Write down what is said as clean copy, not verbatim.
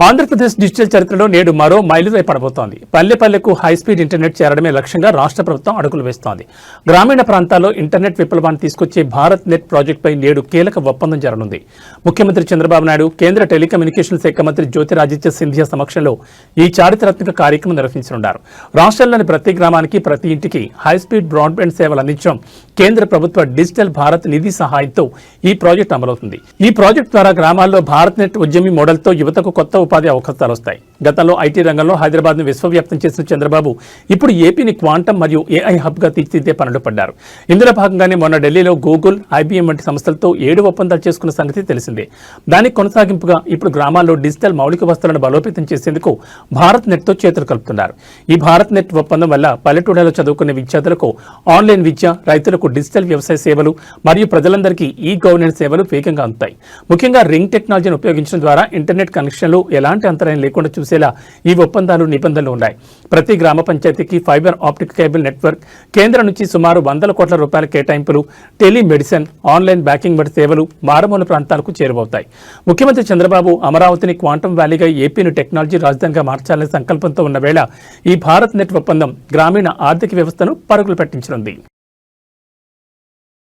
Andhra Pradesh digital చరిత్రలో నేడు మరో మైలురాయి పడబోతోంది. పల్లె పల్లెకు హైస్పీడ్ ఇంటర్నెట్ చేరడమే లక్ష్యంగా రాష్ట్ర ప్రభుత్వం అడుగులు వేస్తోంది. గ్రామీణ ప్రాంతాల్లో ఇంటర్నెట్ విప్లవాన్ని తీసుకొచ్చే భారత్ నెట్ ప్రాజెక్టుపై నేడు కీలక ఒప్పందం జరగనుంది. ముఖ్యమంత్రి చంద్రబాబు నాయుడు, కేంద్ర టెలికమ్యూనికేషన్ శాఖ మంత్రి జ్యోతిరాదిత్య సింధియా సమక్షంలో ఈ చారిత్రాత్మక కార్యక్రమం నిర్వహించనున్నారు. రాష్ట్రంలోని ప్రతి గ్రామానికి, ప్రతి ఇంటికి హైస్పీడ్ బ్రాడ్బ్యాండ్ సేవలు అందించడం కేంద్ర ప్రభుత్వ డిజిటల్ భారత్ నిధి సహాయంతో ఈ ప్రాజెక్టు అమలవుతుంది. ఈ ప్రాజెక్టు ద్వారా గ్రామాల్లో భారత్ నెట్ ఉద్యమి మోడల్తో యువతకు కొత్త ఉపాధి అవకాశాలు వస్తాయి. గతంలో ఐటీ రంగంలో హైదరాబాద్ను విశ్వవ్యాప్తం చేసిన చంద్రబాబు ఇప్పుడు ఏపీని క్వాంటం మరియు ఏఐ హబ్గా తీర్చిదిద్దే పనులు పడ్డారు. ఇందులో భాగంగానే మొన్న ఢిల్లీలో గూగుల్, ఐబీఎం వంటి సంస్థలతో 7 ఒప్పందాలు చేసుకున్న సంగతి తెలిసిందే. దానికి కొనసాగింపుగా ఇప్పుడు గ్రామాల్లో డిజిటల్ మౌలిక వసతులను బలోపేతం చేసేందుకు భారత్ నెట్తో చేతులు కలుపుతున్నారు. ఈ భారత్ నెట్ ఒప్పందం వల్ల పల్లెటూళ్ళలో చదువుకునే విద్యార్థులకు ఆన్లైన్ విద్య, రైతులకు డిజిటల్ వ్యవసాయ సేవలు మరియు ప్రజలందరికీ ఈ గవర్నెన్స్ సేవలు వేగంగా అందుతాయి. ముఖ్యంగా రింగ్ టెక్నాలజీని ఉపయోగించడం ద్వారా ఇంటర్నెట్ కనెక్షన్లు ఎలాంటి అంతరాయం లేకుండా చూసేలా ఈ ఒప్పందాలు, నిబంధనలు ఉన్నాయి. ప్రతి గ్రామ పంచాయతీకి ఫైబర్ ఆప్టిక్ కేబుల్ నెట్వర్క్, కేంద్రం నుంచి సుమారు 100 కోట్ల రూపాయల కేటాయింపులు, టెలిమెడిసిన్, ఆన్లైన్ బ్యాంకింగ్ వంటి సేవలు మారుమూల ప్రాంతాలకు చేరువవుతాయి. ముఖ్యమంత్రి చంద్రబాబు అమరావతిని క్వాంటం వ్యాలీగా, ఏపీని టెక్నాలజీ రాజధానిగా మార్చాలనే సంకల్పంతో ఉన్న వేళ ఈ భారత్ నెట్ ఒప్పందం గ్రామీణ ఆర్థిక వ్యవస్థను పరుగులు పెట్టించనుంది.